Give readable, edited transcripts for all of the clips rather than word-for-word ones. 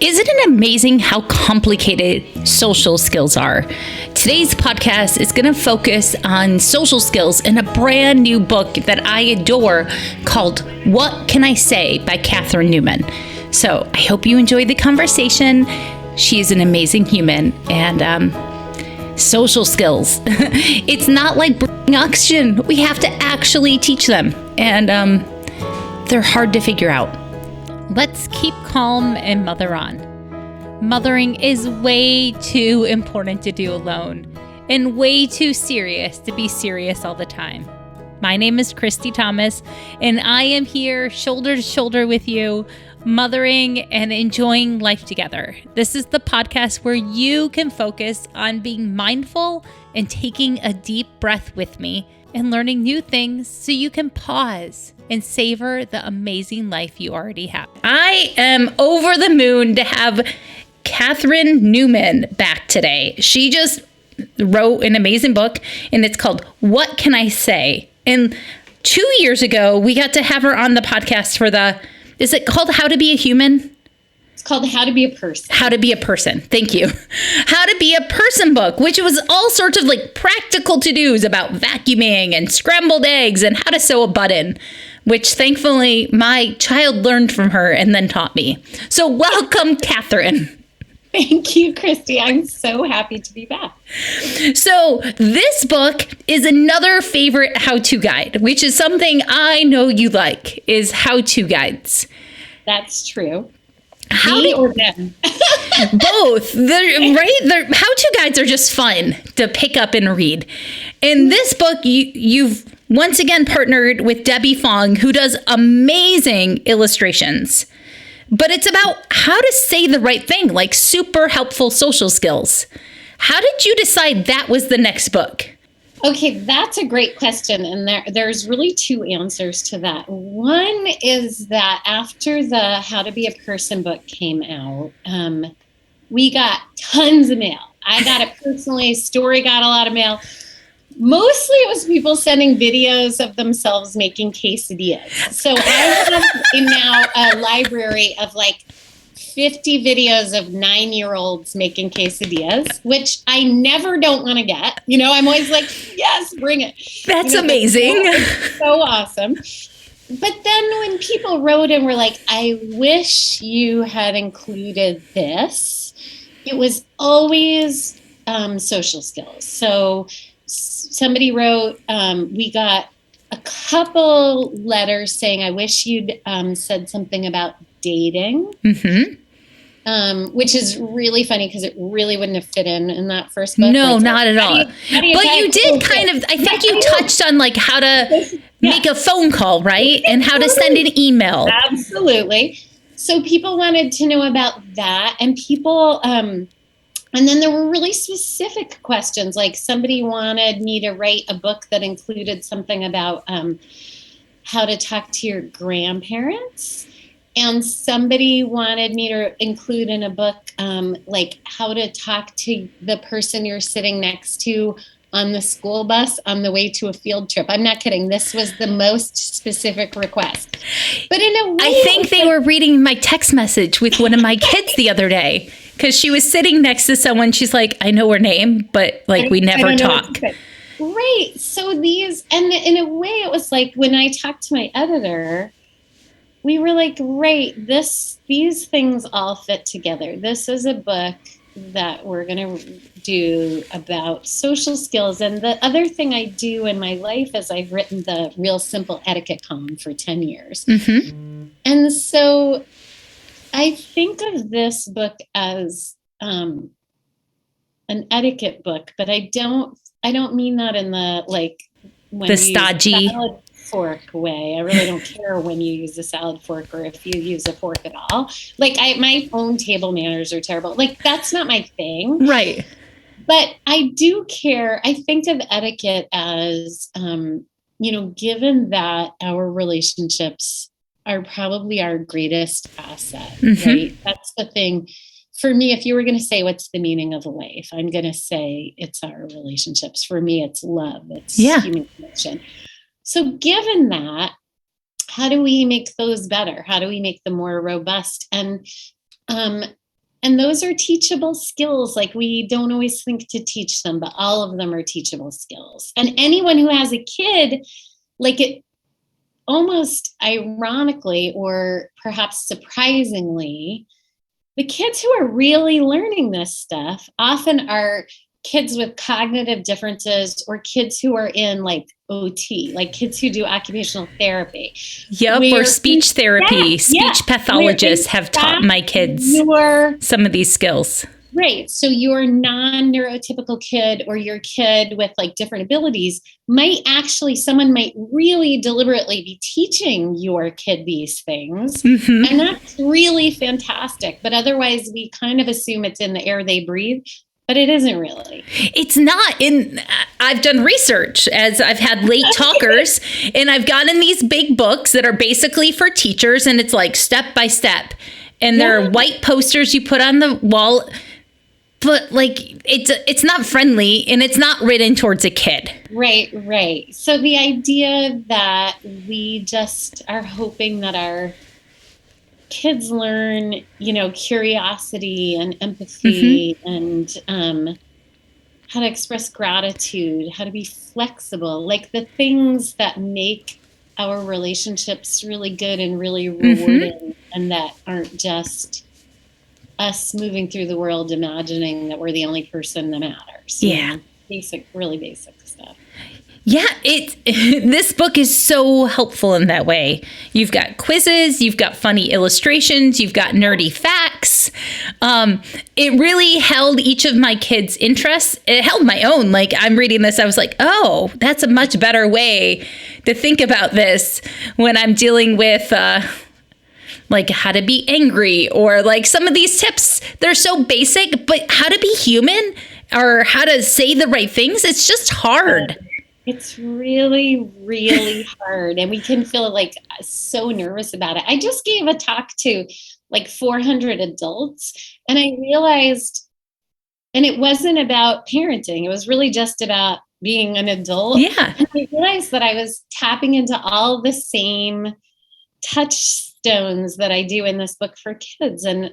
Isn't it amazing how complicated social skills are? Today's podcast is going to focus on social skills in a brand new book that I adore called What Can I Say by Newman. So I hope you enjoyed the conversation. She is an amazing human, and social skills. It's not like breathing oxygen. We have to actually teach them, and they're hard to figure out. Let's keep calm and mother on. Mothering is way too important to do alone, and way too serious to be serious all the time. My name is Christy Thomas, and I am here shoulder to shoulder with you, mothering and enjoying life together. This is the podcast where you can focus on being mindful and taking a deep breath with me and learning new things so you can pause and savor the amazing life you already have. I am over the moon to have Newman back today. She just wrote an amazing book, and it's called What Can I Say? And 2 years ago, we got to have her on the podcast for is it called How to Be a Human? It's called How to Be a Person. How to Be a Person. Thank you. How to Be a Person book, which was all sorts of like practical to-dos about vacuuming and scrambled eggs and how to sew a button, which thankfully my child learned from her and then taught me. So welcome, Catherine. Thank you, Christy. I'm so happy to be back. So this book is another favorite how-to guide, which is something I know you like, is how-to guides. That's true. Or them? Both. They're how-to guides are just fun to pick up and read. In this book, you've once again partnered with Debbie Fong, who does amazing illustrations. But it's about how to say the right thing, like super helpful social skills. How did you decide that was the next book? Okay, that's a great question. And there's really two answers to that. One is that after the How to Be a Person book came out, we got tons of mail. I got it personally. Story got a lot of mail. Mostly it was people sending videos of themselves making quesadillas. So I have now a library of like 50 videos of 9-year-olds making quesadillas, which I never don't want to get. You know, I'm always like, yes, bring it. That's amazing. It's so awesome. But then when people wrote and were like, I wish you had included this, it was always social skills. So somebody wrote, we got a couple letters saying, I wish you'd said something about dating, which is really funny because it really wouldn't have fit in that first book. No, not at all. But you did kind of, I think you touched on like how to make a phone call, right? And how to send an email. Absolutely. So people wanted to know about that, and people... And then there were really specific questions, like somebody wanted me to write a book that included something about how to talk to your grandparents. And somebody wanted me to include in a book like how to talk to the person you're sitting next to on the school bus on the way to a field trip. I'm not kidding. This was the most specific request. But in a way, I think they were reading my text message with one of my kids the other day. Because she was sitting next to someone, she's like, I know her name, but like we never talk. Right. So these, and in a way it was like when I talked to my editor, we were like, right, these things all fit together. This is a book that we're going to do about social skills. And the other thing I do in my life is I've written the Real Simple Etiquette column for 10 years. Mm-hmm. And so I think of this book as an etiquette book, but I don't mean that in the like when the stodgy salad fork way. I really don't care when you use a salad fork or if you use a fork at all. Like my own table manners are terrible. Like that's not my thing. Right. But I do care. I think of etiquette as, given that our relationships are probably our greatest asset, right? That's the thing. For me, if you were going to say what's the meaning of life, I'm going to say it's our relationships. For me, it's love. It's human connection. So given that, how do we make those better? How do we make them more robust? And And those are teachable skills. Like, we don't always think to teach them, but all of them are teachable skills. And anyone who has a kid, like, it almost ironically, or perhaps surprisingly, the kids who are really learning this stuff often are kids with cognitive differences, or kids who are in like OT, like kids who do occupational therapy. Yep, or speech therapy. Speech pathologists have taught my kids some of these skills. Right. So your non-neurotypical kid, or your kid with like different abilities, someone might really deliberately be teaching your kid these things. Mm-hmm. And that's really fantastic. But otherwise, we kind of assume it's in the air they breathe. But it isn't really. It's not. I've done research as I've had late talkers, and I've gotten these big books that are basically for teachers, and it's like step by step. And there are white posters you put on the wall, but like it's not friendly, and it's not written towards a kid. Right. So the idea that we just are hoping that our kids learn, curiosity and empathy, mm-hmm. and how to express gratitude, how to be flexible, like the things that make our relationships really good and really rewarding, mm-hmm. and that aren't just us moving through the world imagining that we're the only person that matters. Yeah. Really basic stuff. Yeah, this book is so helpful in that way. You've got quizzes, you've got funny illustrations, you've got nerdy facts. It really held each of my kids' interests. It held my own. Like, I'm reading this, I was like, oh, that's a much better way to think about this when I'm dealing with like how to be angry, or like some of these tips. They're so basic, but how to be human or how to say the right things, it's just hard. It's really, really hard. And we can feel like so nervous about it. I just gave a talk to like 400 adults, and I realized, and it wasn't about parenting. It was really just about being an adult. Yeah. And I realized that I was tapping into all the same touchstones that I do in this book for kids. And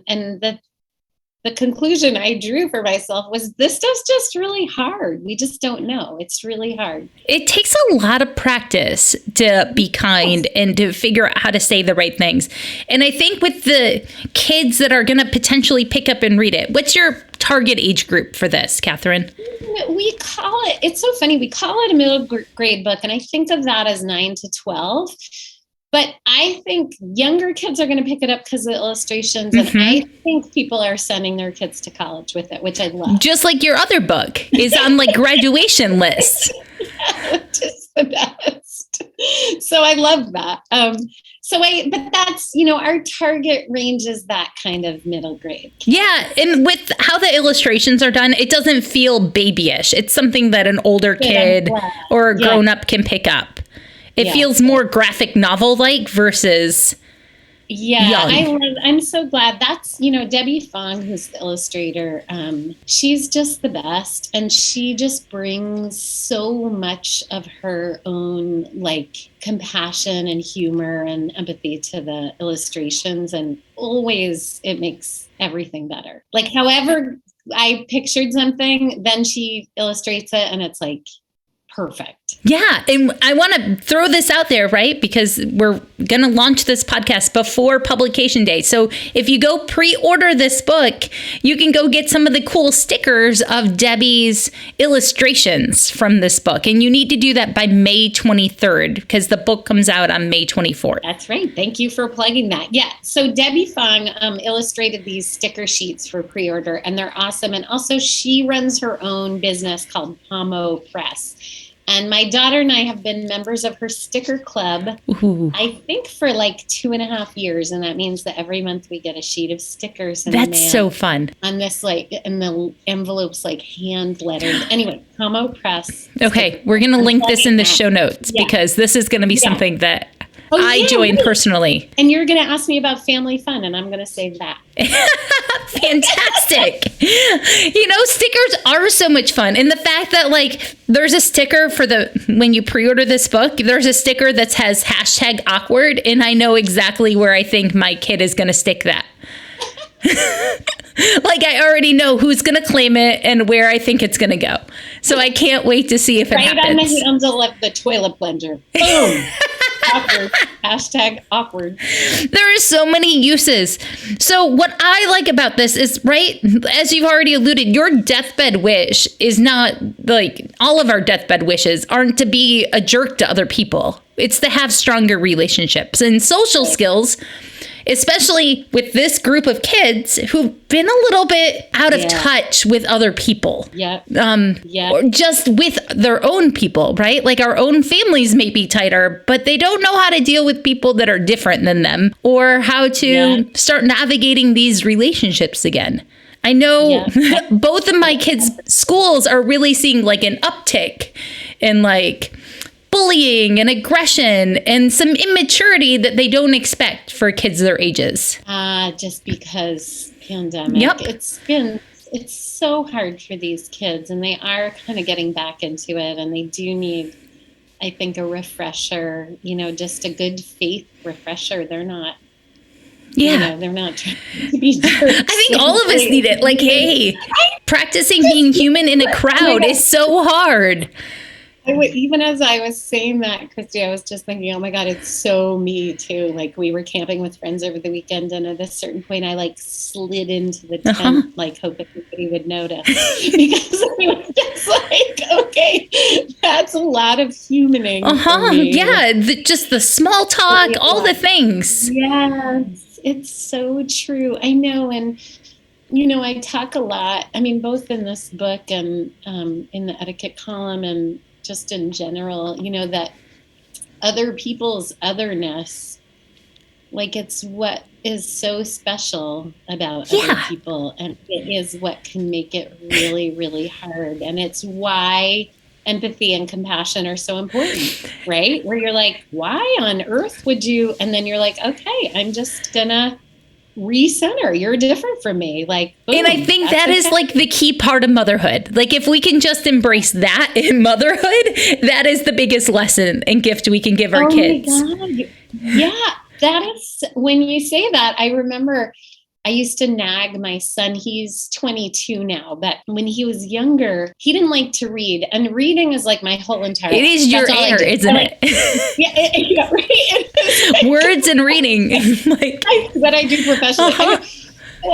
the conclusion I drew for myself was, this stuff's just really hard. We just don't know. It's really hard. It takes a lot of practice to be kind and to figure out how to say the right things. And I think with the kids that are going to potentially pick up and read it, what's your target age group for this, Catherine? We call it, it's so funny, we call it a middle grade book, and I think of that as 9 to 12. But I think younger kids are going to pick it up because of the illustrations. Mm-hmm. And I think people are sending their kids to college with it, which I love. Just like your other book is on like graduation lists. Yeah, which is the best. So I love that. But that's, our target range is that kind of middle grade. Yeah. And with how the illustrations are done, it doesn't feel babyish. It's something that an older kid or a grown up can pick up. It feels more graphic novel-like versus young. I'm so glad. That's, Debbie Fong, who's the illustrator. She's just the best. And she just brings so much of her own, like, compassion and humor and empathy to the illustrations. And always it makes everything better. Like, however I pictured something, then she illustrates it and it's like, perfect. Yeah. And I want to throw this out there, right? Because we're going to launch this podcast before publication day. So if you go pre-order this book, you can go get some of the cool stickers of Debbie's illustrations from this book. And you need to do that by May 23rd because the book comes out on May 24th. That's right. Thank you for plugging that. Yeah. So Debbie Fong illustrated these sticker sheets for pre-order, and they're awesome. And also she runs her own business called Pomo Press. And my daughter and I have been members of her sticker club, Ooh. I think for like 2.5 years. And that means that every month we get a sheet of stickers. In That's so fun. On this, like, and the envelopes, like hand lettered. Anyway, Pomo Press. Okay. We're going to link this in the show notes because this is going to be something that I join personally. And you're going to ask me about family fun, and I'm going to save that. Fantastic. Stickers are so much fun. And the fact that, like, there's a sticker for when you pre-order this book, there's a sticker that has #awkward, and I know exactly where I think my kid is going to stick that. Like I already know who's going to claim it and where I think it's going to go. So I can't wait to see if it happens. Right on the handle of the toilet plunger. Boom. Awkward. Hashtag awkward. There are so many uses. So what I like about this is, right, as you've already alluded, your deathbed wish is not like all of our deathbed wishes aren't to be a jerk to other people. It's to have stronger relationships and social skills, especially with this group of kids who've been a little bit out of touch with other people. Or just with their own people, right? Like our own families may be tighter, but they don't know how to deal with people that are different than them or how to start navigating these relationships again. I know both of my kids' schools are really seeing like an uptick in like bullying and aggression and some immaturity that they don't expect for kids their ages. Just because pandemic. It's so hard for these kids, and they are kind of getting back into it, and they do need, I think, a refresher, just a good faith refresher. They're not they're not trying to be jerks. I think all of us need it. Like, hey, practicing being human in a crowd is so hard. Even as I was saying that, Christy, I was just thinking, oh my God, it's so me too. Like we were camping with friends over the weekend, and at a certain point I like slid into the tent, like hoping nobody would notice because I was just like, okay, that's a lot of humaning. For me. Yeah. Just the small talk, all the things. Yes, it's so true. I know. And I talk a lot, both in this book and in the etiquette column and just in general, that other people's otherness, like it's what is so special about other people. And it is what can make it really, really hard. And it's why empathy and compassion are so important, right? Where you're like, why on earth would you? And then you're like, okay, I'm just gonna recenter. You're different from me. Like, boom, and I think that is like the key part of motherhood. Like if we can just embrace that in motherhood, that is the biggest lesson and gift we can give our kids. My God. Yeah, that is, when you say that, I remember I used to nag my son. He's 22 now, but when he was younger, he didn't like to read. And reading is like my whole entire life. It is your air, isn't it? Right. Words and reading. What I do professionally.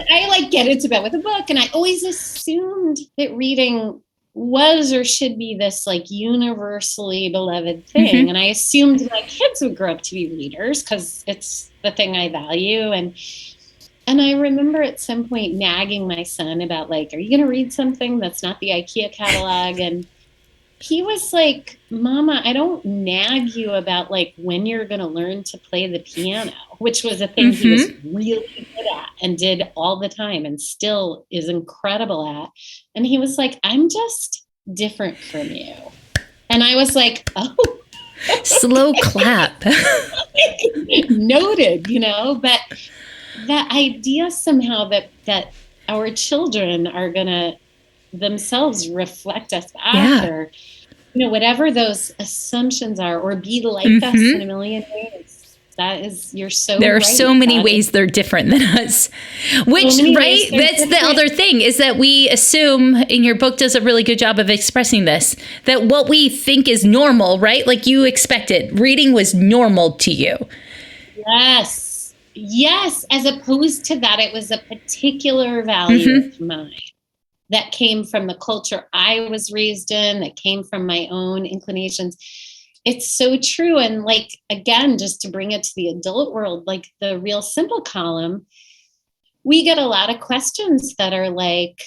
I like get into bed with a book, and I always assumed that reading was or should be this like universally beloved thing. And I assumed my kids would grow up to be readers because it's the thing I value. And I remember at some point nagging my son about like, are you going to read something that's not the IKEA catalog? And he was like, Mama, I don't nag you about like when you're going to learn to play the piano, which was a thing he was really good at and did all the time and still is incredible at. And he was like, I'm just different from you. And I was like, oh. Slow clap. Noted, but that idea somehow that our children are going to themselves reflect us back or, whatever those assumptions are, or be like us in a million ways. That is, you're so There are right so many ways they're different than us, which, right? That's the other thing is that we assume, and your book does a really good job of expressing this, that what we think is normal, right? Like you expected, reading was normal to you. Yes, as opposed to that, it was a particular value of mine that came from the culture I was raised in, that came from my own inclinations. It's so true. And like, again, just to bring it to the adult world, like the Real Simple column, we get a lot of questions that are like,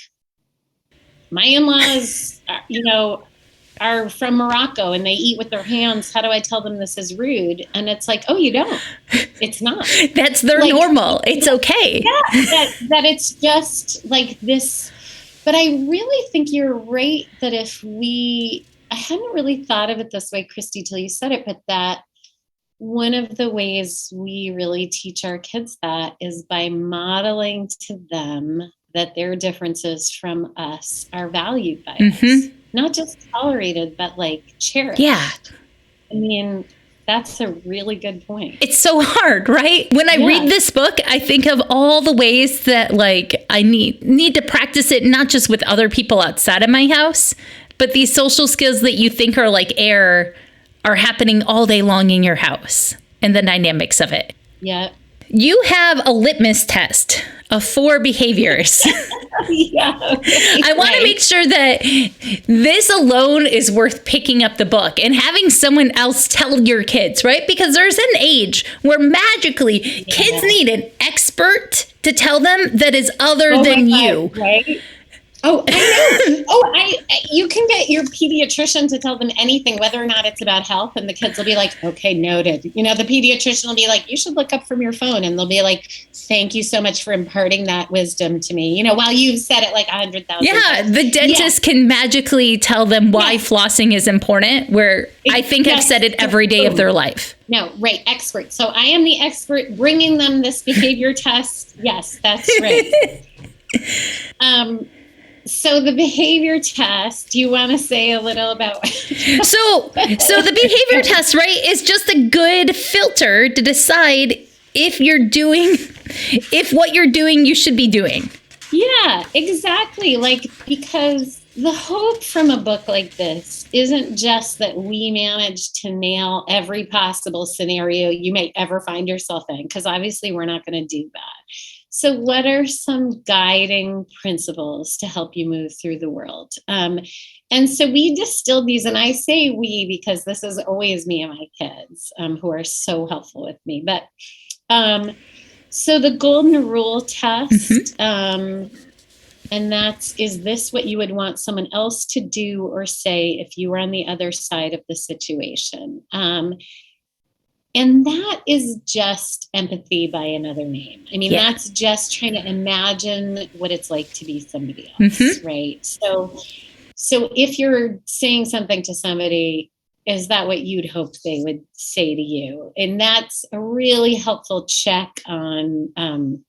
my in-laws, are from Morocco and they eat with their hands. How do I tell them this is rude? And it's like, oh, you don't. It's not. That's their normal. It's okay. Yeah, that it's just like this. But I really think you're right that I hadn't really thought of it this way, Christy, till you said it, but that one of the ways we really teach our kids that is by modeling to them that their differences from us are valued by us. Not just tolerated, but like cherished. Yeah. That's a really good point. It's so hard, right? When I read this book, I think of all the ways that like I need to practice it, not just with other people outside of my house, but these social skills that you think are like air are happening all day long in your house and the dynamics of it. Yeah. You have a litmus test of 4 behaviors. I want to make sure that this alone is worth picking up the book and having someone else tell your kids, right? Because there's an age where magically kids need an expert to tell them that is other than you. Right? Oh, I know. You can get your pediatrician to tell them anything, whether or not it's about health, and the kids will be like, okay, noted. The pediatrician will be like, you should look up from your phone, and they'll be like, thank you so much for imparting that wisdom to me, while you've said it like 100,000 times. The dentist can magically tell them why flossing is important, where I think I've said it every day of their life. No, right, expert. So I am the expert bringing them this behavior test. Yes, that's right. So the behavior test, do you want to say a little about? So the behavior test, right, is just a good filter to decide if what you're doing, you should be doing. Yeah, exactly. Because the hope from a book like this isn't just that we manage to nail every possible scenario you may ever find yourself in, because obviously we're not going to do that. So what are some guiding principles to help you move through the world? And so we distilled these, and I say we because this is always me and my kids who are so helpful with me. But so the golden rule test, and that's, is this what you would want someone else to do or say if you were on the other side of the situation? And that is just empathy by another name. I mean, that's just trying to imagine what it's like to be somebody else, right? So if you're saying something to somebody, is that what you'd hope they would say to you? And that's a really helpful check on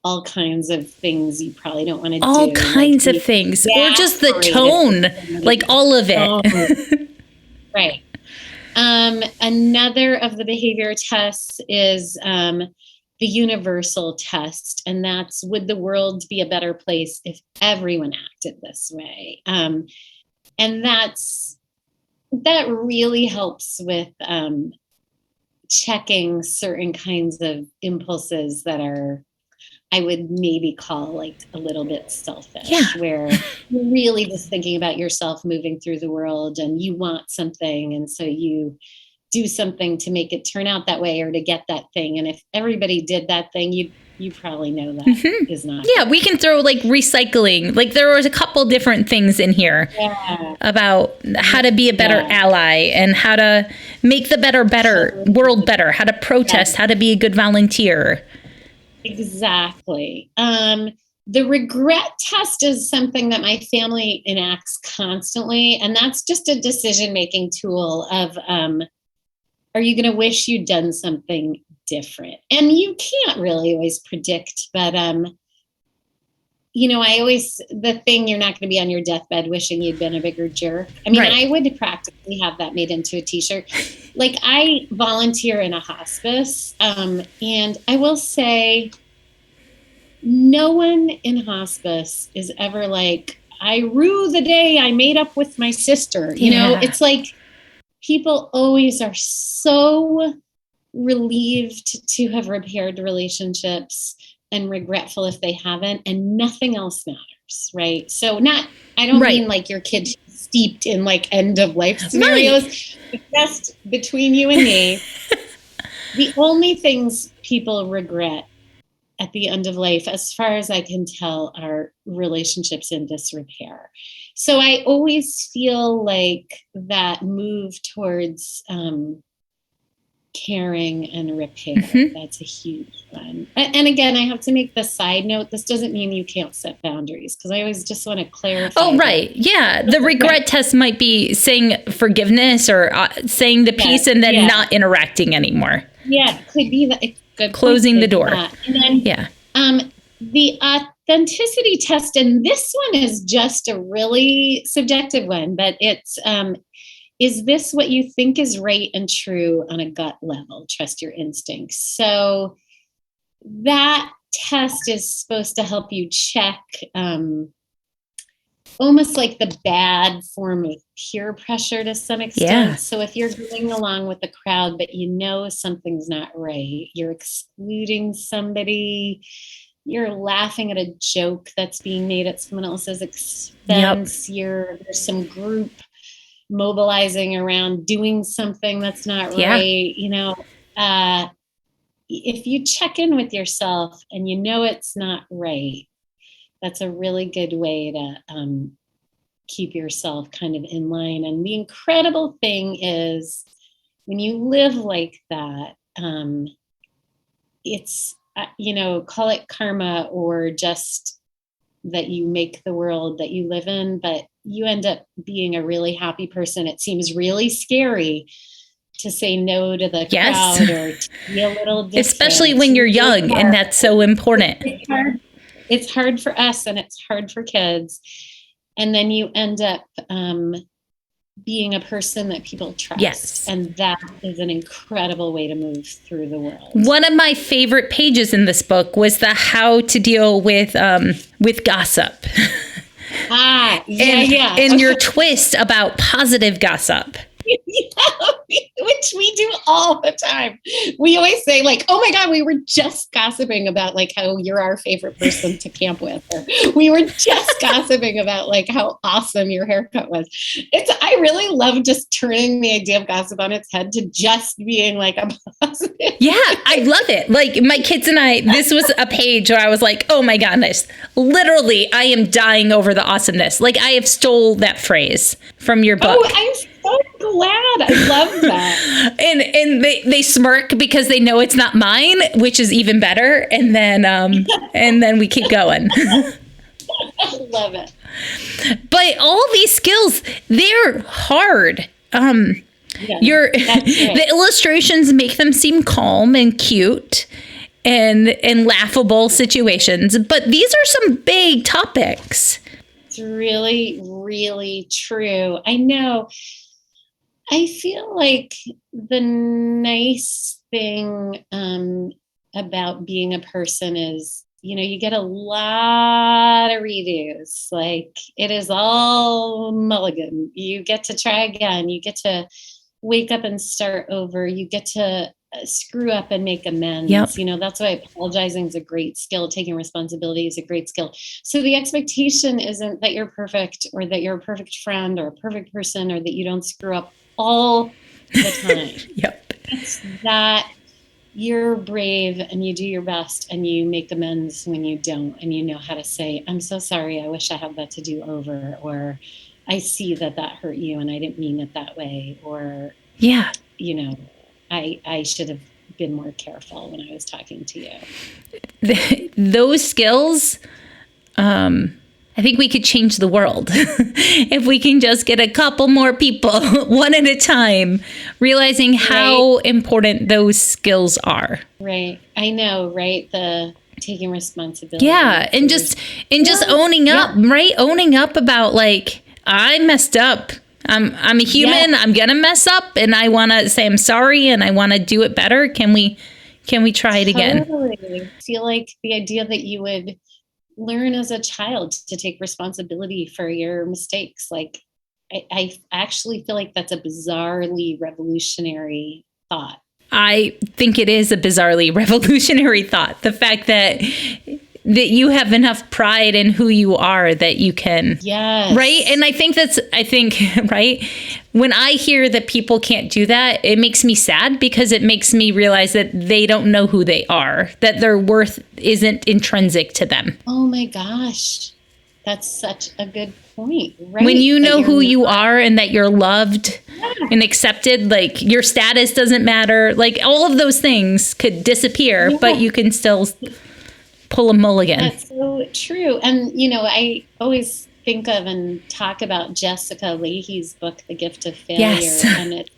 all kinds of things you probably don't want to do. All kinds of things. Or just the tone, like all of it. Right. Another of the behavior tests is the universal test, and that's, would the world be a better place if everyone acted this way? And that really helps with checking certain kinds of impulses that are, I would maybe call like a little bit selfish, where you're really just thinking about yourself moving through the world and you want something. And so you do something to make it turn out that way or to get that thing. And if everybody did that thing, you probably know that is not. Yeah, we can throw like recycling. Like there was a couple different things in here about how to be a better ally and how to make the world better, how to protest, how to be a good volunteer. Exactly. The regret test is something that my family enacts constantly. And that's just a decision-making tool of, are you going to wish you'd done something different? And you can't really always predict, but, the thing, you're not going to be on your deathbed wishing you'd been a bigger jerk. I mean, I would practically have that made into a t-shirt. Like, I volunteer in a hospice, and I will say no one in hospice is ever like, I rue the day I made up with my sister. It's like people always are so relieved to have repaired relationships and regretful if they haven't, and nothing else matters, right? So I don't mean like your kid steeped in like end of life scenarios. Right. Just between you and me, the only things people regret at the end of life, as far as I can tell, are relationships in disrepair. So I always feel like that move towards caring and repair, that's a huge one. And again, I have to make the side note, this doesn't mean you can't set boundaries, because I always just want to clarify. Oh, right. Yeah. The regret test might be saying forgiveness or saying the piece and then not interacting anymore. Yeah, it could be that. Good. Closing the door. And then, the authenticity test, and this one is just a really subjective one, but it's is this what you think is right and true on a gut level? Trust your instincts. So that test is supposed to help you check almost like the bad form of peer pressure to some extent. Yeah. So if you're going along with the crowd, but you know something's not right, you're excluding somebody, you're laughing at a joke that's being made at someone else's expense, there's some group mobilizing around doing something that's not right, if you check in with yourself and you know it's not right, that's a really good way to keep yourself kind of in line. And the incredible thing is when you live like that, it's, call it karma or just that you make the world that you live in, but you end up being a really happy person. It seems really scary to say no to the crowd or to be a little different. Especially when you're young, and that's so important. It's hard for us and it's hard for kids. And then you end up being a person that people trust. Yes. And that is an incredible way to move through the world. One of my favorite pages in this book was the how to deal with gossip. And your twist about positive gossip. Which we do all the time. We always say like, oh my God, we were just gossiping about like how you're our favorite person to camp with. Or we were just gossiping about like how awesome your haircut was. I really love just turning the idea of gossip on its head to just being like a positive. Yeah, I love it. Like my kids and I, this was a page where I was like, oh my goodness, literally, I am dying over the awesomeness. Like I have stole that phrase from your book. Oh, I'm so glad. I love that. and they smirk because they know it's not mine, which is even better. And then we keep going. I love it. But all these skills, they're hard. The illustrations make them seem calm and cute and laughable situations, but these are some big topics. It's really, really true. I know. I feel like the nice thing about being a person is, you get a lot of redos. Like it is all mulligan. You get to try again. You get to wake up and start over. You get to screw up and make amends. Yep. That's why apologizing is a great skill. Taking responsibility is a great skill. So the expectation isn't that you're perfect or that you're a perfect friend or a perfect person or that you don't screw up all the time. Yep. It's that you're brave and you do your best and you make amends when you don't, and you know how to say, I'm so sorry, I wish I had that to do over, or I see that hurt you and I didn't mean it that way, or I should have been more careful when I was talking to you. Those skills, I think we could change the world if we can just get a couple more people one at a time, realizing how important those skills are. Right. I know, right? The taking responsibility. Yeah. And just owning up, right? Owning up about like, I messed up. I'm a human. I'm going to mess up and I want to say I'm sorry and I want to do it better. Can we try it again? Totally. I feel like the idea that you would learn as a child to take responsibility for your mistakes. Like I actually feel like that's a bizarrely revolutionary thought. I think it is a bizarrely revolutionary thought. The fact that you have enough pride in who you are that you can. Yes. Right. And I think right. When I hear that people can't do that, it makes me sad because it makes me realize that they don't know who they are, that their worth isn't intrinsic to them. Oh my gosh. That's such a good point. Right. When you know who you are and that you're loved and accepted, like your status doesn't matter, like all of those things could disappear, but you can still pull a mulligan. That's so true. And, I always think of and talk about Jessica Leahy's book, The Gift of Failure. Yes. And it's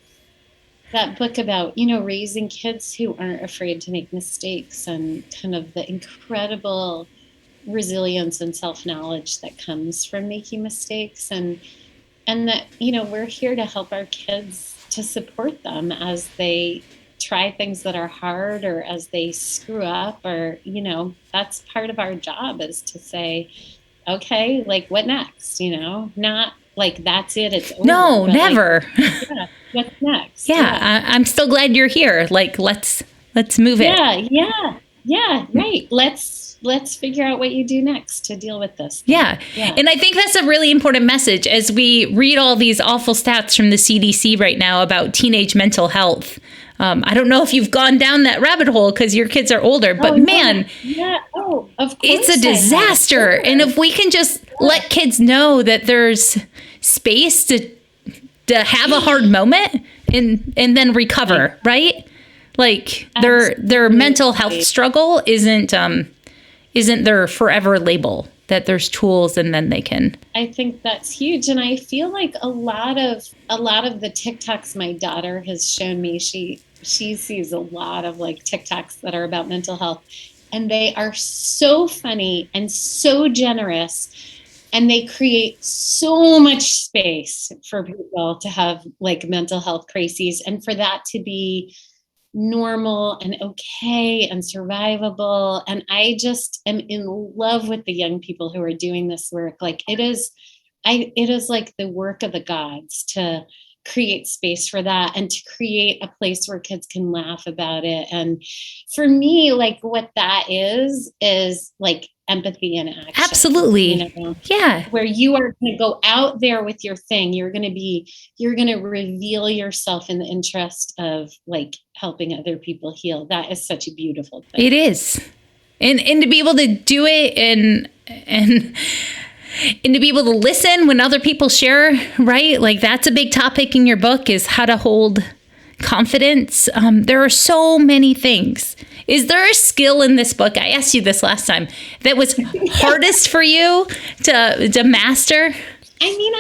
that book about, raising kids who aren't afraid to make mistakes and kind of the incredible resilience and self-knowledge that comes from making mistakes. And that, we're here to help our kids, to support them as they try things that are hard, or as they screw up, or, that's part of our job, is to say, okay, like, what next? Not like, that's it, it's over. No, But like, never. yeah, what's next? Yeah. I'm still glad you're here. Like, let's move it. Yeah, right. Let's figure out what you do next to deal with this. Yeah. And I think that's a really important message as we read all these awful stats from the CDC right now about teenage mental health. I don't know if you've gone down that rabbit hole because your kids are older, but man, of course, it's a disaster. And if we can just let kids know that there's space to have a hard moment and then recover, right? Like their mental health struggle isn't their forever label, that there's tools and then they can. I think that's huge. And I feel like a lot of the TikToks my daughter has shown me, she sees a lot of like TikToks that are about mental health, and they are so funny and so generous, and they create so much space for people to have like mental health crises, and for that to be normal and okay and survivable. And I just am in love with the young people who are doing this work. Like, it is like the work of the gods to create space for that, and to create a place where kids can laugh about it. And for me, like, what that is like empathy in action. Absolutely. Yeah. Where you are going to go out there with your thing. You're going to reveal yourself in the interest of like helping other people heal. That is such a beautiful thing. It is. And to be able to do it and to be able to listen when other people share, right? Like, that's a big topic in your book, is how to hold confidence. There are so many things. Is there a skill in this book, I asked you this last time, that was hardest for you to master? I mean,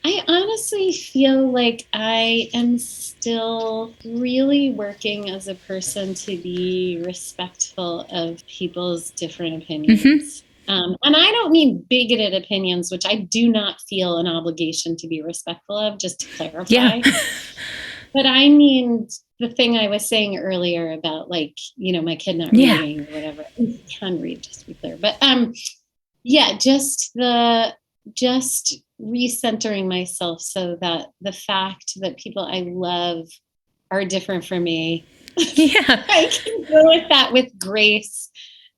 I honestly feel like I am still really working as a person to be respectful of people's different opinions. Mm-hmm. And I don't mean bigoted opinions, which I do not feel an obligation to be respectful of, just to clarify. Yeah. But I mean, the thing I was saying earlier about, like, my kid not reading or whatever. He can read, just to be clear. But just recentering myself so that the fact that people I love are different from me, I can go with that with grace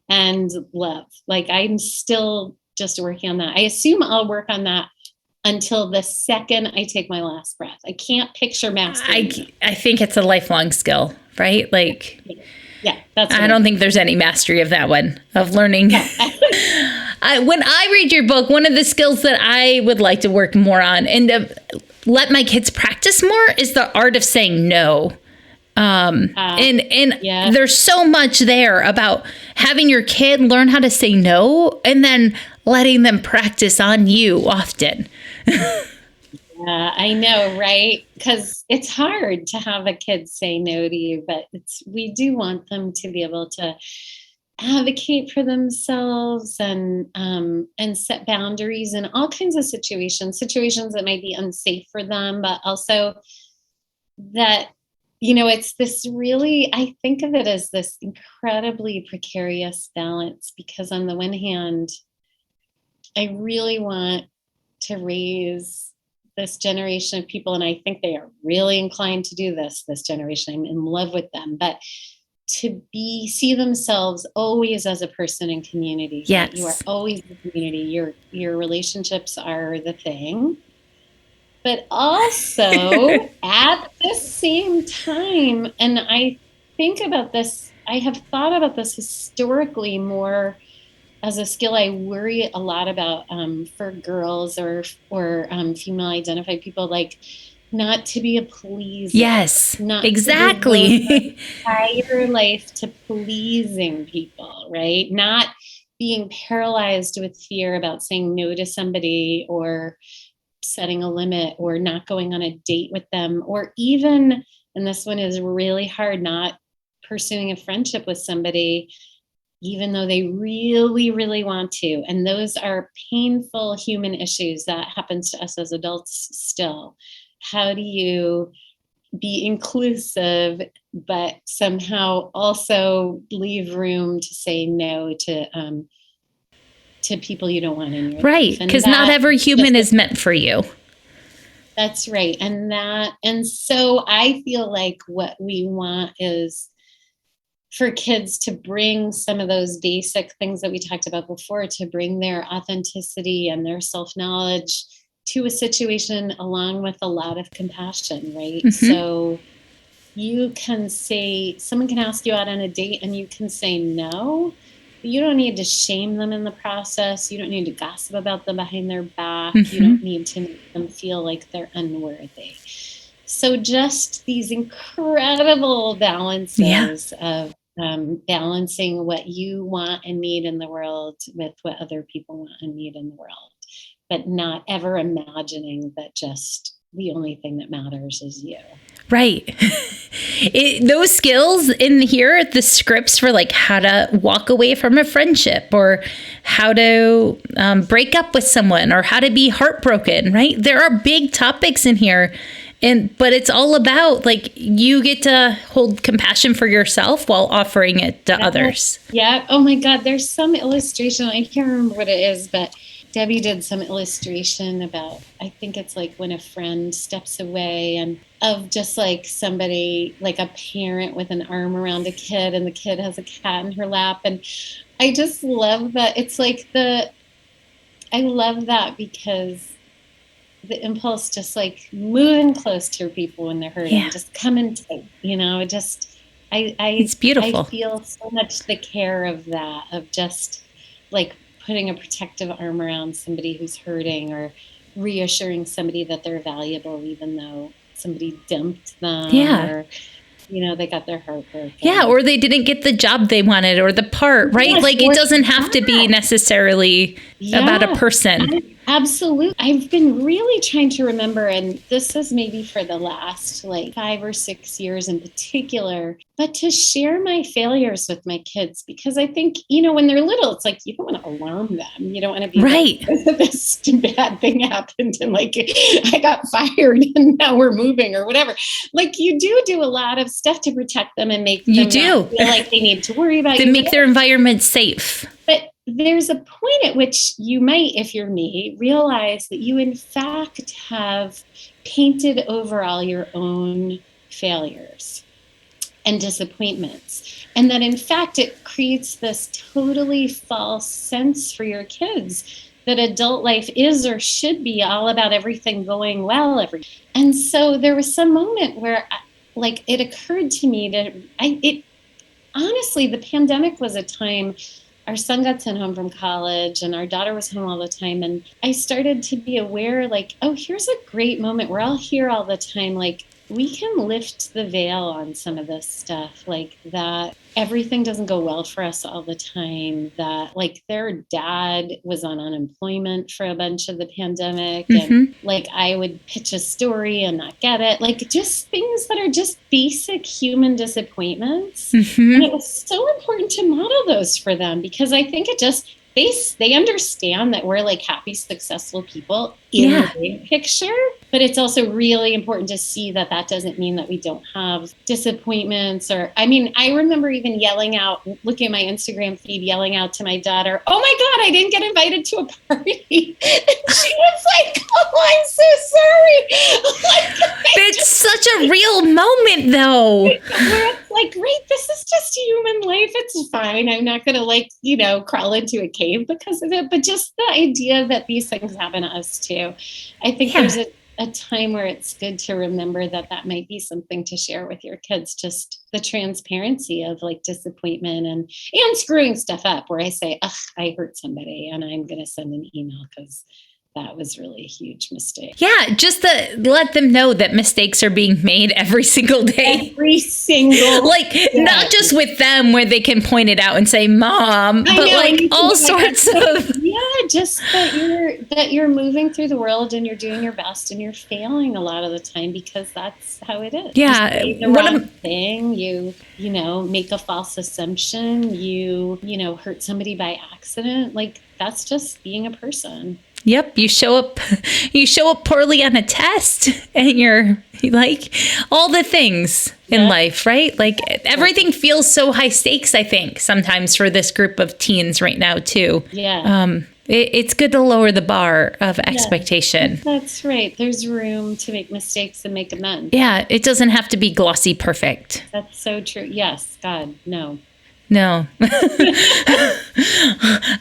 and love. Like, I'm still just working on that. I assume I'll work on that until the second I take my last breath. I can't picture mastering. I think it's a lifelong skill, right? Like, that's. I don't think there's any mastery of that one, of learning. When I read your book, one of the skills that I would like to work more on and to let my kids practice more is the art of saying no. There's so much there about having your kid learn how to say no and then letting them practice on you often. I know, right? Because it's hard to have a kid say no to you, but we do want them to be able to advocate for themselves and set boundaries in all kinds of situations that might be unsafe for them, but also that, it's this really, I think of it as this incredibly precarious balance, because on the one hand, I really want to raise this generation of people, and I think they are really inclined to do this generation. I'm in love with them, but to see themselves always as a person in community. Yes. You are always in community. Your relationships are the thing. But also at the same time, and I think about this, I have thought about this historically more as a skill I worry a lot about for girls or female identified people, like not to be a pleaser. Yes, not exactly. To entire life to pleasing people, right? Not being paralyzed with fear about saying no to somebody or setting a limit or not going on a date with them, or even, and this one is really hard, not pursuing a friendship with somebody even though they really, really want to. And those are painful human issues that happens to us as adults still. How do you be inclusive, but somehow also leave room to say no to people you don't want in your life? Right, because not every human is meant for you. That's right. And so I feel like what we want is for kids to bring some of those basic things that we talked about before, to bring their authenticity and their self-knowledge to a situation along with a lot of compassion, right? Mm-hmm. So you can say, someone can ask you out on a date and you can say no. You don't need to shame them in the process. You don't need to gossip about them behind their back. Mm-hmm. You don't need to make them feel like they're unworthy. So just these incredible balances of balancing what you want and need in the world with what other people want and need in the world, but not ever imagining that just the only thing that matters is you. Right. Those skills in here, the scripts for like how to walk away from a friendship or how to break up with someone or how to be heartbroken, right? There are big topics in here. But it's all about like you get to hold compassion for yourself while offering it to others. Yeah. Oh my God. There's some illustration. I can't remember what it is, but Debbie did some illustration about, I think it's like when a friend steps away and of just like somebody, like a parent with an arm around a kid and the kid has a cat in her lap. And I just love that. It's like I love that because the impulse just like moving close to people when they're hurting, just come and take, it's beautiful. I feel so much the care of that, of just like putting a protective arm around somebody who's hurting or reassuring somebody that they're valuable, even though somebody dumped them or, they got their heart broken. Yeah. Or they didn't get the job they wanted or the part, right? Yes, like it doesn't have to be necessarily about a person. Absolutely. I've been really trying to remember, and this is maybe for the last like 5 or 6 years in particular, but to share my failures with my kids, because I think, when they're little, it's like, you don't want to alarm them. You don't want to be right. Like, this bad thing happened and like I got fired and now we're moving or whatever. Like you do a lot of stuff to protect them and make them not feel like they need to worry about you. To make their environment safe. But there's a point at which you might, if you're me, realize that you in fact have painted over all your own failures and disappointments. And that in fact, it creates this totally false sense for your kids that adult life is or should be all about everything going well. And so there was some moment where like it occurred to me honestly, the pandemic was a time. Our son got sent home from college and our daughter was home all the time. And I started to be aware like, oh, here's a great moment. We're all here all the time. Like we can lift the veil on some of this stuff, like that everything doesn't go well for us all the time, that like their dad was on unemployment for a bunch of the pandemic. Mm-hmm. And like I would pitch a story and not get it, like just things that are just basic human disappointments. Mm-hmm. And it was so important to model those for them because I think it just, they understand that we're like happy, successful people in the big picture, but it's also really important to see that doesn't mean that we don't have disappointments I remember even yelling out, looking at my Instagram feed, yelling out to my daughter, oh my God, I didn't get invited to a party. And she was like, oh, I'm so sorry. It's such a real moment though. Where it's like, great, this is just human life. It's fine. I'm not going to crawl into a cave because of it. But just the idea that these things happen to us too. I think there's a time where it's good to remember that might be something to share with your kids, just the transparency of like disappointment and screwing stuff up where I say, ugh, I hurt somebody and I'm going to send an email because that was really a huge mistake. Yeah, just to let them know that mistakes are being made every single day. Every single not just with them where they can point it out and say, Mom, but like all sorts of... Yeah, just that you're moving through the world and you're doing your best and you're failing a lot of the time because that's how it is. Yeah. You say the wrong thing, you make a false assumption, you hurt somebody by accident. Like, that's just being a person. Yep, you show up poorly on a test and you're like all the things in life, right? Like everything feels so high stakes, I think, sometimes for this group of teens right now too. Yeah. It's good to lower the bar of expectation. That's right. There's room to make mistakes and make amends. Yeah, it doesn't have to be glossy perfect. That's so true. Yes, God, no. No.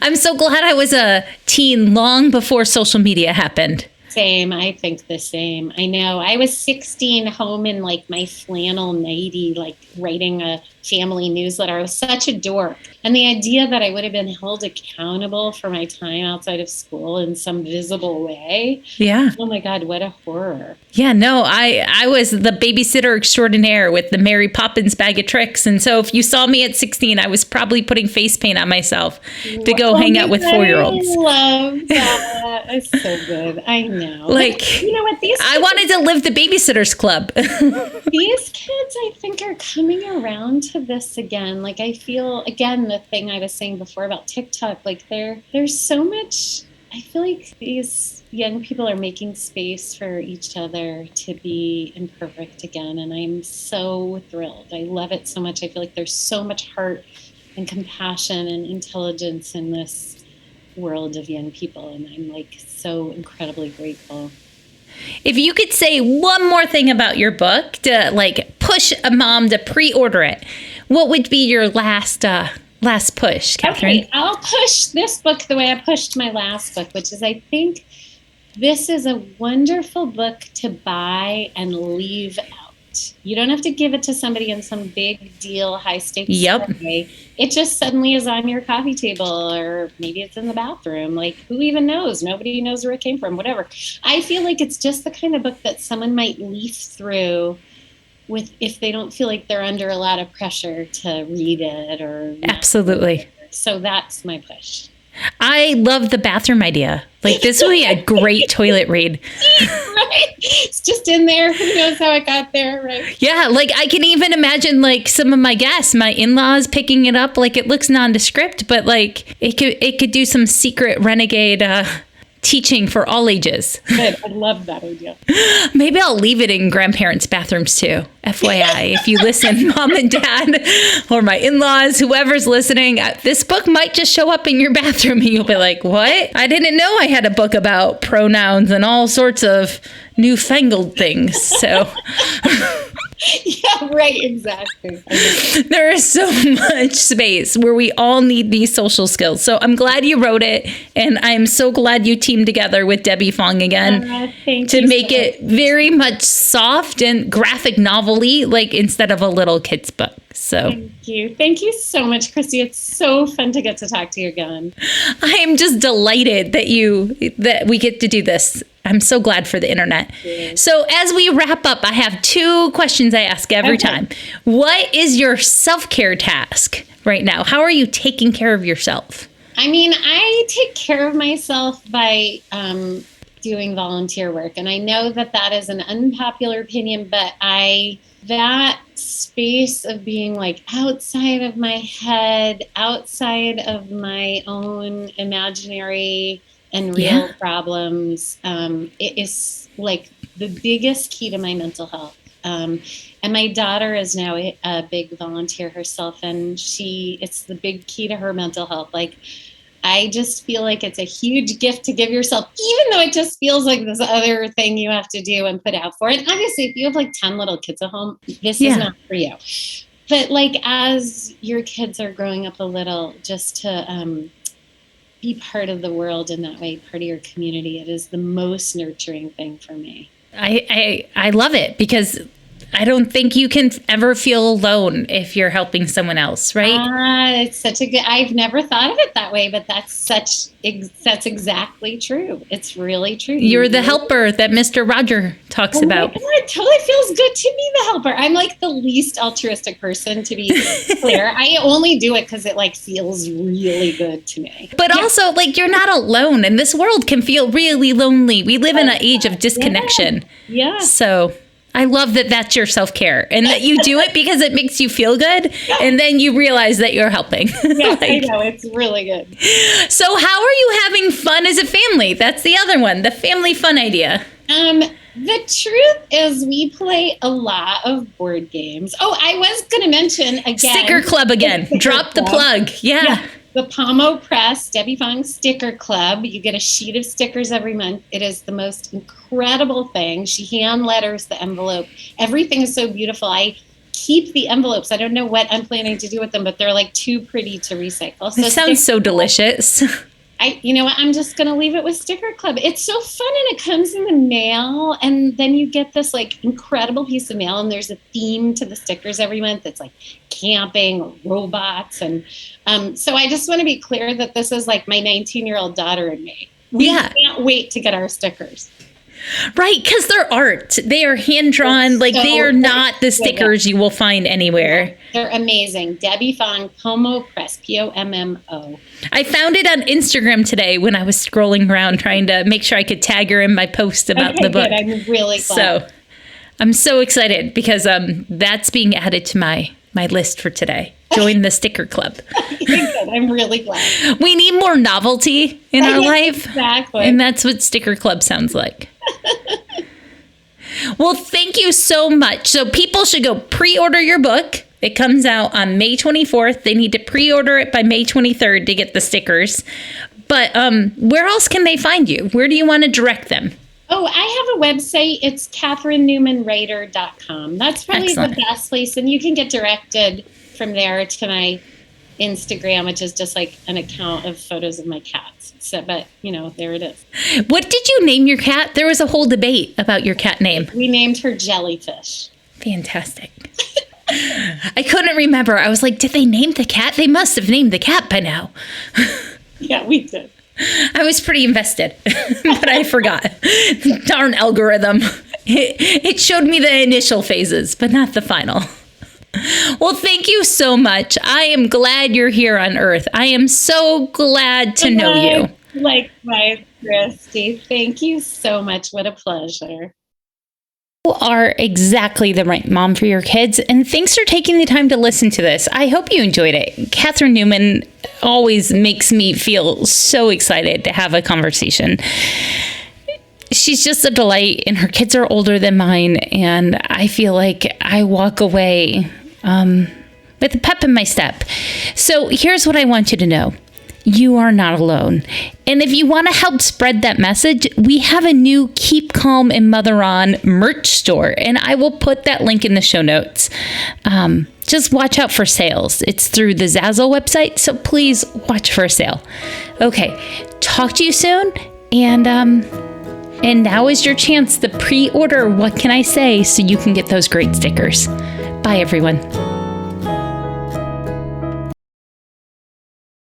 I'm so glad I was a teen long before social media happened. Same. I think the same. I know. I was 16 home in like my flannel nightie, like writing a family newsletter. I was such a dork. And the idea that I would have been held accountable for my time outside of school in some visible way. Yeah. Oh my God, what a horror. Yeah, no, I was the babysitter extraordinaire with the Mary Poppins bag of tricks. And so if you saw me at 16, I was probably putting face paint on myself to go hang out with 4-year-olds. I love that. It's so good. I know. Like, but you know what? I wanted to live the babysitter's club. These kids, I think, are coming around to this again. Like, I feel, again, the thing I was saying before about TikTok, like there's so much, I feel like these young people are making space for each other to be imperfect again. And I'm so thrilled. I love it so much. I feel like there's so much heart and compassion and intelligence in this world of young people. And I'm like so incredibly grateful. If you could say one more thing about your book to like push a mom to pre-order it, what would be your last push, Catherine? Okay, I'll push this book the way I pushed my last book, which is I think this is a wonderful book to buy and leave out. You don't have to give it to somebody in some big deal, high stakes way. It just suddenly is on your coffee table, or maybe it's in the bathroom. Like, who even knows? Nobody knows where it came from, whatever. I feel like it's just the kind of book that someone might leaf through with if they don't feel like they're under a lot of pressure to read it or absolutely. So that's my push. I love the bathroom idea. Like, this would be a great toilet read. Right? It's just in there. Who knows how it got there, right? Yeah, like I can even imagine like some of my guests, my in-laws picking it up. Like, it looks nondescript, but like it could do some secret renegade teaching for all ages. Good. I love that idea. Maybe I'll leave it in grandparents' bathrooms too. FYI, if you listen, mom and dad, or my in-laws, whoever's listening, this book might just show up in your bathroom and you'll be like, what? I didn't know I had a book about pronouns and all sorts of newfangled things. So... Yeah, right, exactly. There is so much space where we all need these social skills. So I'm glad you wrote it, and I'm so glad you teamed together with Debbie Fong again to make it very much soft and graphic novel-y, like instead of a little kid's book. So thank you so much, Christy. It's so fun to get to talk to you again. I am just delighted that we get to do this. I'm so glad for the internet. Yeah. So as we wrap up, I have 2 questions I ask every time. What is your self-care task right now? How are you taking care of yourself? I mean, I take care of myself by doing volunteer work. And I know that is an unpopular opinion, but that space of being like outside of my head, outside of my own imaginary and real problems, it is like the biggest key to my mental health. And my daughter is now a big volunteer herself, and it's the big key to her mental health. Like, I just feel like it's a huge gift to give yourself, even though it just feels like this other thing you have to do and put out for it. And obviously, if you have like 10 little kids at home, this is not for you. But like, as your kids are growing up a little, just to be part of the world in that way, part of your community, it is the most nurturing thing for me. I love it, because I don't think you can ever feel alone if you're helping someone else, right? It's such a good, I've never thought of it that way, but that's exactly true. It's really true. You're the helper that Mr. Roger talks about. It totally feels good to be the helper. I'm like the least altruistic person, to be clear. I only do it because it like feels really good to me. But also, like, you're not alone, and this world can feel really lonely. We live in an age of disconnection. Yeah. So I love that that's your self-care and that you do it because it makes you feel good. And then you realize that you're helping. Yeah, I know. It's really good. So how are you having fun as a family? That's the other one, the family fun idea. The truth is we play a lot of board games. Oh, I was going to mention again. Sticker Club again. Drop the plug. Yeah. The Pomo Press, Debbie Fong Sticker Club. You get a sheet of stickers every month. It is the most incredible thing. She hand letters the envelope. Everything is so beautiful. I keep the envelopes. I don't know what I'm planning to do with them, but they're like too pretty to recycle. So it sounds so delicious. You know what? I'm just going to leave it with Sticker Club. It's so fun, and it comes in the mail, and then you get this like incredible piece of mail, and there's a theme to the stickers every month. It's like camping or robots, and so I just want to be clear that this is like my 19-year-old daughter and me. We can't wait to get our stickers. Right, because they're art. They are hand-drawn. Like, they are not the stickers you will find anywhere. They're amazing. Debbie Fong, Pomo Press, Pommo. I found it on Instagram today when I was scrolling around trying to make sure I could tag her in my post about the book. Good. I'm really glad. So I'm so excited because that's being added to my list for today. Join the Sticker Club. Good. I'm really glad. We need more novelty in our life. Exactly. And that's what Sticker Club sounds like. Well, thank you so much. So people should go pre-order your book. It comes out on May 24th. They need to pre-order it by May 23rd to get the stickers. But where else can they find you? Where do you want to direct them? Oh, I have a website. It's KatherineNewmanWriter.com. That's probably Excellent. The best place. And you can get directed from there to my Instagram, which is just like an account of photos of my cats. So, but, there it is. What did you name your cat? There was a whole debate about your cat name. We named her Jellyfish. Fantastic. I couldn't remember. I was like, did they name the cat? They must have named the cat by now. Yeah, we did. I was pretty invested, but I forgot. Darn algorithm. It showed me the initial phases, but not the final. Well, thank you so much. I am glad you're here on Earth. I am so glad to know you. Likewise, Christy. Thank you so much. What a pleasure. You are exactly the right mom for your kids, and thanks for taking the time to listen to this. I hope you enjoyed it. Catherine Newman always makes me feel so excited to have a conversation. She's just a delight, and her kids are older than mine, and I feel like I walk away with a pep in my step. So here's what I want you to know. You are not alone. And if you want to help spread that message, we have a new Keep Calm and Mother On merch store, and I will put that link in the show notes. Just watch out for sales. It's through the Zazzle website, so please watch for a sale. Okay, talk to you soon, and now is your chance to pre-order What Can I Say so you can get those great stickers. Bye, everyone.